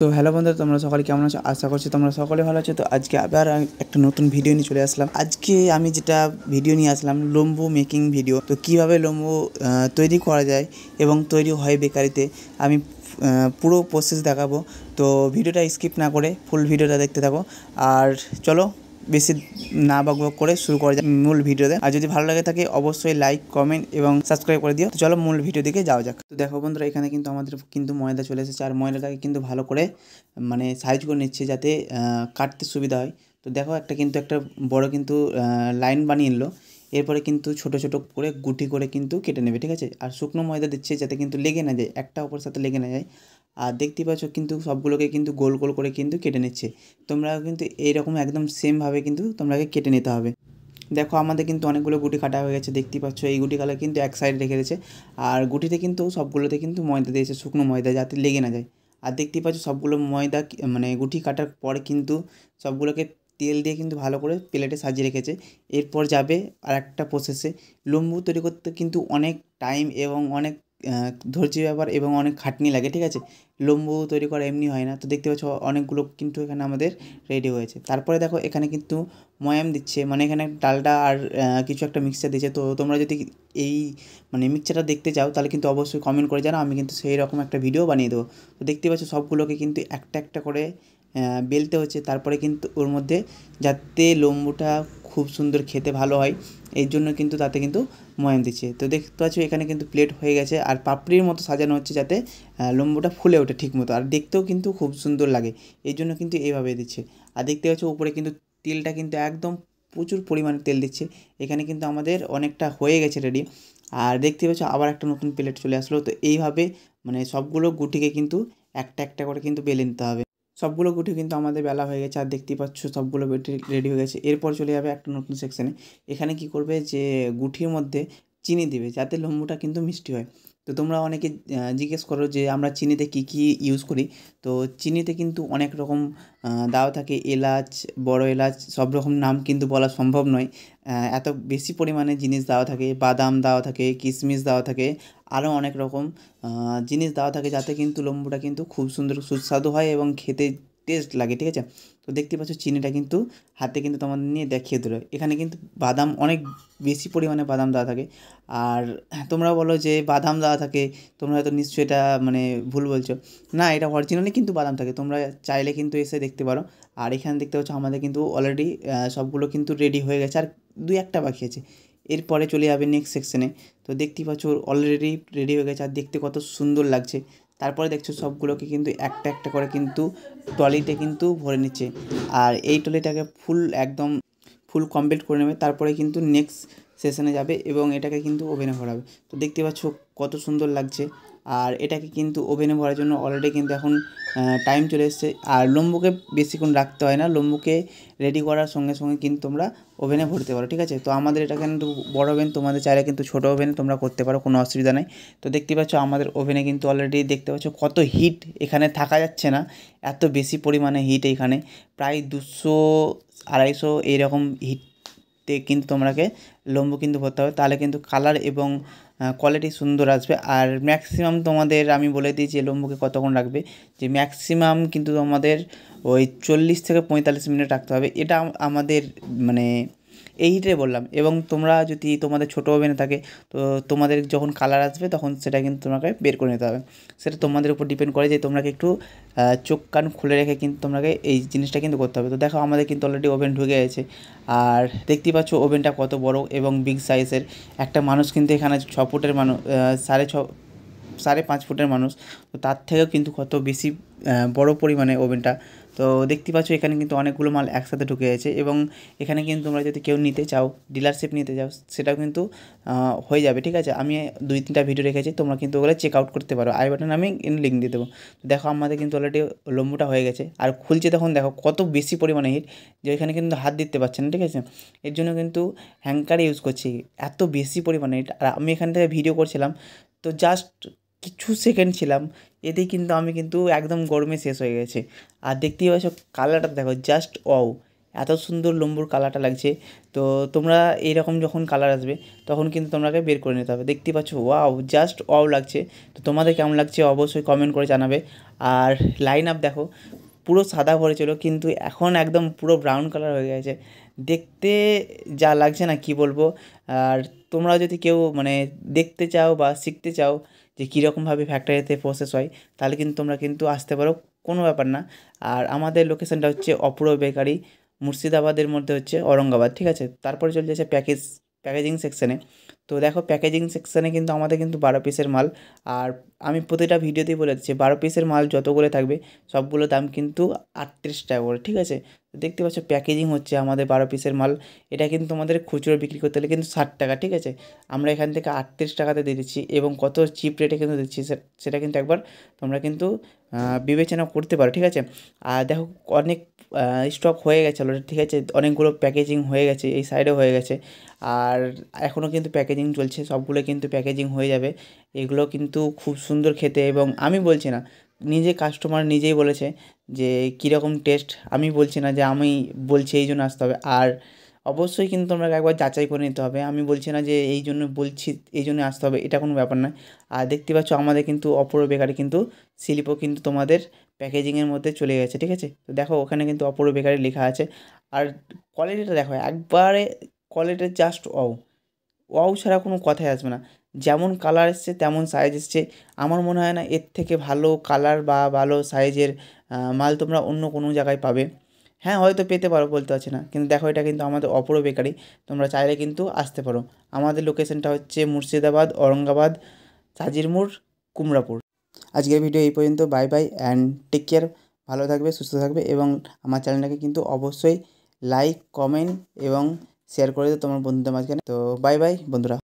তো হ্যালো বন্ধুরা, তোমরা সকলে কেমন আছো? আশা করছি তোমরা সকলে ভালো আছো। তো আজকে আবার একটা নতুন ভিডিও নিয়ে চলে আসলাম। আজকে আমি যেটা ভিডিও নিয়ে আসলাম, লম্বু মেকিং ভিডিও। তো কীভাবে লম্বু তৈরি করা যায় এবং তৈরি হয় বেকারিতে, আমি পুরো প্রসেস দেখাবো। তো ভিডিওটা স্কিপ না করে ফুল ভিডিওটা দেখতে থাকো। আর চলো বেশি না বকবক করে শুরু করা যায় মূল ভিডিওতে। আর যদি ভালো লাগে থাকে অবশ্যই লাইক, কমেন্ট এবং সাবস্ক্রাইব করে দিও। তো চলো মূল ভিডিও দিকে যাওয়া যাক। তো দেখো বন্ধুরা, এখানে কিন্তু আমাদের কিন্তু ময়দা চলে এসেছে। আর ময়দাটাকে কিন্তু ভালো করে সাইজ করে নিচ্ছে যাতে কাটতে সুবিধা হয়। তো দেখো একটা বড় কিন্তু লাইন বানিয়ে নিল। এরপরে কিন্তু ছোট ছোট করে গুটি করে কিন্তু কেটে নেবে, ঠিক আছে। আর শুকনো ময়দা দিচ্ছে যাতে কিন্তু লেগে না যায়, একটা অপর সাথে লেগে না যায়। আর দেখতেই পাচ্ছ কিন্তু সবগুলোকে কিন্তু গোল গোল করে কিন্তু কেটে নিচ্ছে। তোমরা কিন্তু এইরকম একদম সেমভাবে কিন্তু তোমরাকে কেটে নিতে হবে। দেখো আমাদের কিন্তু অনেকগুলো গুটি কাটা হয়ে গেছে, দেখতেই পাচ্ছ। এই গুটি কালা কিন্তু এক সাইড রেখে দিয়েছে। আর গুটিতে কিন্তু সবগুলোতে কিন্তু ময়দা দিয়েছে, শুকনো ময়দা, যাতে লেগে না যায়। আর দেখতেই পাচ্ছ সবগুলো ময়দা গুটি কাটার পরে কিন্তু সবগুলোকে তেল দিয়ে কিন্তু ভালো করে প্লেটে সাজিয়ে রেখেছে। এরপর যাবে আর একটা প্রসেসে। লম্বু তৈরি করতে কিন্তু অনেক টাইম এবং অনেক ধৈর্যের ব্যাপার এবং অনেক খাটনি লাগে, ঠিক আছে। লম্বু তৈরি করা এমনি হয় না। তো দেখতে পাচ্ছ অনেকগুলো কিন্তু এখানে আমাদের রেডি হয়েছে। তারপরে দেখো এখানে কিন্তু ময়াম দিচ্ছে, এখানে ডালডা আর কিছু একটা মিক্সচার দিচ্ছে। তো তোমরা যদি এই মিক্সচারটা দেখতে চাও তাহলে কিন্তু অবশ্যই কমেন্ট করে জানাও, আমি কিন্তু সেই রকম একটা ভিডিও বানিয়ে দেবো। তো দেখতে পাচ্ছ সবগুলোকে কিন্তু একটা একটা করে বেলতে হচ্ছে। তারপরে কিন্তু ওর মধ্যে যাতে লম্বুটা খুব সুন্দর খেতে ভালো হয়, এই জন্য কিন্তু তাতে কিন্তু ময়াম দিচ্ছে। তো দেখতে পাচ্ছ এখানে কিন্তু প্লেট হয়ে গেছে আর পাপড়ির মতো সাজানো হচ্ছে যাতে লম্বুটা ফুলে ওঠে ঠিক মতো, আর দেখতেও কিন্তু খুব সুন্দর লাগে, এই জন্য কিন্তু এইভাবে দিচ্ছে। আর দেখতে পাচ্ছ উপরে কিন্তু তেলটা কিন্তু একদম প্রচুর পরিমাণে তেল দিচ্ছে। এখানে কিন্তু আমাদের অনেকটা হয়ে গেছে রেডি। আর দেখতে পাচ্ছ আবার একটা নতুন প্লেট চলে আসলো। তো এইভাবে সবগুলো গুটিকে কিন্তু একটা একটা করে কিন্তু বেলে নিতে হবে। সবগুলো গুটি কিন্তু আমাদের বেলা হয়ে গেছে। আর দেখতেই পাচ্ছ সবগুলো বেটে রেডি হয়ে গেছে। এরপর চলে যাবে একটা নতুন সেকশানে। এখানে কি করবে যে গুটির মধ্যে চিনি দিবে যাতে লম্বুটা কিন্তু মিষ্টি হয়। তো তোমরা অনেকে জিজ্ঞেস করো যে আমরা চিনিতে কী কী ইউজ করি। তো চিনিতে কিন্তু অনেক রকম দেওয়া থাকে, এলাচ, বড় এলাচ, সব রকম নাম কিন্তু বলা সম্ভব নয়। এত বেশি পরিমাণে জিনিস দেওয়া থাকে, বাদাম দেওয়া থাকে, কিশমিশ দেওয়া থাকে, আরও অনেক রকম জিনিস দেওয়া থাকে যাতে কিন্তু লম্বুটা কিন্তু খুব সুন্দর সুস্বাদু হয় এবং খেতে টেস্ট লাগে, ঠিক আছে। তো দেখতে পাচ্ছ চিনিটা কিন্তু হাতে কিন্তু তোমাদের নিয়ে দেখিয়ে দিল। এখানে কিন্তু বাদাম অনেক বেশি পরিমাণে বাদাম দেওয়া থাকে। আর তোমরা বলো যে বাদাম দেওয়া থাকে, তোমরা হয়তো নিশ্চয়ই এটা ভুল বলছো। না, এটা অরিজিনালি কিন্তু বাদাম থাকে, তোমরা চাইলে কিন্তু এসে দেখতে পারো। আর এখানে দেখতে পাচ্ছ আমাদের কিন্তু অলরেডি সবগুলো কিন্তু রেডি হয়ে গেছে, আর দুই একটা বাকি আছে। এরপরে চলে যাবে নেক্সট সেকশনে। তো দেখতেই পাচ্ছ অলরেডি রেডি হয়ে গেছে আর দেখতে কত সুন্দর লাগছে। তারপরে দেখছো সবগুলোকে কিন্তু একটা একটা করে কিন্তু ট্রলিতে কিন্তু ভরে নিচ্ছে। আর এই ট্রলিটাকে একদম ফুল কমপ্লিট করে নেবে। তারপরে কিন্তু নেক্সট সেশনে যাবে এবং এটাকে কিন্তু ওভেনে ভরাবে। তো দেখতে পাচ্ছ কত সুন্দর লাগছে। আর এটাকে কিন্তু ওভেনে ভরার জন্য অলরেডি কিন্তু এখন টাইম চলে এসছে। আর লম্বুকে বেশিক্ষণ রাখতে হয় না, লম্বুকে রেডি করার সঙ্গে সঙ্গে কিন্তু তোমরা ওভেনে ভরতে পারো, ঠিক আছে। তো আমাদের এটা কিন্তু বড় ওভেন, তোমাদের চাইলে কিন্তু ছোটো ওভেনে তোমরা করতে পারো, কোনো অসুবিধা নেই। তো দেখতে পাচ্ছ আমাদের ওভেনে কিন্তু অলরেডি দেখতে পাচ্ছ কত হিট, এখানে থাকা যাচ্ছে না, এত বেশি পরিমাণে হিট। এখানে প্রায় 200-250 এইরকম হিটে কিন্তু তোমাকে লম্বু কিন্তু ভরতে হবে, তাহলে কিন্তু কালার এবং কোয়ালিটি সুন্দর আসবে। আর ম্যাক্সিমাম তোমাদের আমি বলে দিই যে লম্বুকে কতক্ষণ রাখবে, যে ম্যাক্সিমাম কিন্তু তোমাদের ওই 40 থেকে 45 মিনিট রাখতে হবে। এটা আমাদের এই হিটে বললাম। এবং তোমরা যদি তোমাদের ছোটো ওভেনে থাকে, তো তোমাদের যখন কালার আসবে তখন সেটা কিন্তু তোমাকে বের করে নিতে হবে। সেটা তোমাদের উপর ডিপেন্ড করে যে তোমরা একটু চোখ কান খুলে রেখে কিন্তু তোমাকে এই জিনিসটা কিন্তু করতে হবে। তো দেখো আমাদের কিন্তু অলরেডি ওভেন ঢুকে গেছে। আর দেখতেই পাচ্ছ ওভেনটা কত বড় এবং বিগ সাইজের। একটা মানুষ কিন্তু এখানে 6 ফুটের মানুষ, 5.5 ফুটের মানুষ, তো তার থেকেও কিন্তু কত বেশি বড় পরিমাণে ওভেনটা। তো দেখতে পাচ্ছ এখানে কিন্তু অনেকগুলো মাল একসাথে ঢুকে গেছে। এবং এখানে কিন্তু তোমরা যদি কেউ নিতে চাও, ডিলারশিপ নিতে চাও, সেটাও কিন্তু হয়ে যাবে, ঠিক আছে। আমি 2-3টা ভিডিও রেখেছি, তোমরা কিন্তু ওগুলো চেক আউট করতে পারো। আই বাটনে আমি লিঙ্ক দিয়ে দেবো। দেখো আমাদের কিন্তু অলরেডি লম্বুটা হয়ে গেছে আর খুলছে, তখন দেখো কত বেশি পরিমাণে হিট, যে এখানে কিন্তু হাত দিতে পারছে না, ঠিক আছে। এর জন্য কিন্তু হ্যাঙ্কার ইউজ করছি, এত বেশি পরিমাণে হিট। আর আমি এখান থেকে ভিডিও করছিলাম, তো জাস্ট কিছু সেকেন্ড ছিলাম, এতেই কিন্তু আমি কিন্তু একদম গরমে শেষ হয়ে গেছে। আর দেখতেই পাচ্ছ কালারটা দেখো, জাস্ট ওয়াও, এত সুন্দর লম্বুর কালারটা লাগছে। তো তোমরা এইরকম যখন কালার আসবে তখন কিন্তু তোমাকে বের করে নিতে হবে। দেখতেই পাচ্ছ, ওয়াও, জাস্ট ওয়াও লাগছে। তো তোমাদের কেমন লাগছে অবশ্যই কমেন্ট করে জানাবে। আর লাইন আপ দেখো, পুরো সাদা পড়েছিল কিন্তু এখন একদম পুরো ব্রাউন কালার হয়ে গেছে। দেখতে যা লাগছে না কি বলবো। আর তোমরা যদি কেউ মানে দেখতে চাও বা শিখতে চাও যে কীরকমভাবে ফ্যাক্টরিতে প্রসেস হয়, তাহলে কিন্তু তোমরা কিন্তু আসতে পারো, কোনো ব্যাপার না। আর আমাদের লোকেশানটা হচ্ছে অপূর্ব বেকারি, মুর্শিদাবাদের মধ্যে হচ্ছে ঔরঙ্গাবাদ, ঠিক আছে। তারপরে চলে যাচ্ছে প্যাকেজিং সেকশানে। তো দেখো প্যাকেজিং সেকশানে কিন্তু আমাদের কিন্তু 12 পিসের মাল। আর আমি প্রতিটা ভিডিওতেই বলে দিচ্ছি, 12 পিসের মাল যতগুলো থাকবে সবগুলোর দাম কিন্তু 38 টাকা করে, ঠিক আছে। তো দেখতে পাচ্ছ প্যাকেজিং হচ্ছে আমাদের 12 পিসের মাল। এটা কিন্তু আমাদের খুচরো বিক্রি করতে হলে কিন্তু 60 টাকা, ঠিক আছে। আমরা এখান থেকে 38 টাকাতে দিয়ে দিচ্ছি এবং কত চিপ রেটে কিন্তু দিচ্ছি সেটা কিন্তু একবার তোমরা কিন্তু বিবেচনা করতে পারো, ঠিক আছে। আর দেখো অনেক স্টক হয়ে গেছে অলরেডি, ঠিক আছে। অনেকগুলো প্যাকেজিং হয়ে গেছে, এই সাইডেও হয়ে গেছে। আর এখনও কিন্তু প্যাকেজিং চলছে, সবগুলো কিন্তু প্যাকেজিং হয়ে যাবে। এগুলো কিন্তু খুব সুন্দর খেতে, এবং আমি বলছি না, নিজে কাস্টমার নিজেই বলেছে যে কীরকম টেস্ট। আমি বলছি না যে আমি বলছি এই জন্য আসতে হবে। আর অবশ্যই কিন্তু তোমরা একবার যাচাই করে নিতে হবে। আমি বলছি না যে এই জন্য বলছি এই জন্য আসতে হবে, এটা কোনো ব্যাপার নয়। আর দেখতে পাচ্ছ আমাদের কিন্তু অপূর্ব বেকারি কিন্তু স্লিপও কিন্তু তোমাদের প্যাকেজিংয়ের মধ্যে চলে গেছে, ঠিক আছে। তো দেখো ওখানে কিন্তু অপূর্ব বেকারি লেখা আছে। আর কোয়ালিটিটা দেখো একবারে, কোয়ালিটি জাস্ট ওয়াও, ওয়াও ছাড়া কোনো কথাই আসবে না। যেমন কালার এসছে তেমন সাইজ এসছে। আমার মনে হয় না এর থেকে ভালো কালার বা ভালো সাইজের মাল তোমরা অন্য কোনো জায়গায় পাবে। হ্যাঁ, হয়তো পেতে পারো, বলতে পারছি না, কিন্তু দেখো এটা কিন্তু আমাদের অপূর্ব বেকারি। তোমরা চাইলে কিন্তু আসতে পারো। আমাদের লোকেশনটা হচ্ছে মুর্শিদাবাদ, ঔরঙ্গাবাদ, সাজির মোড়, কুমড়াপুর। আজকের ভিডিও এই পর্যন্ত। Bye bye and take care. ভালো থাকবে, সুস্থ থাকবে, এবং আমার চ্যানেলটাকে কিন্তু অবশ্যই লাইক, কমেন্ট এবং শেয়ার করে দিও তোমার বন্ধুদের মাঝখানে। তো বাই বাই বন্ধুরা।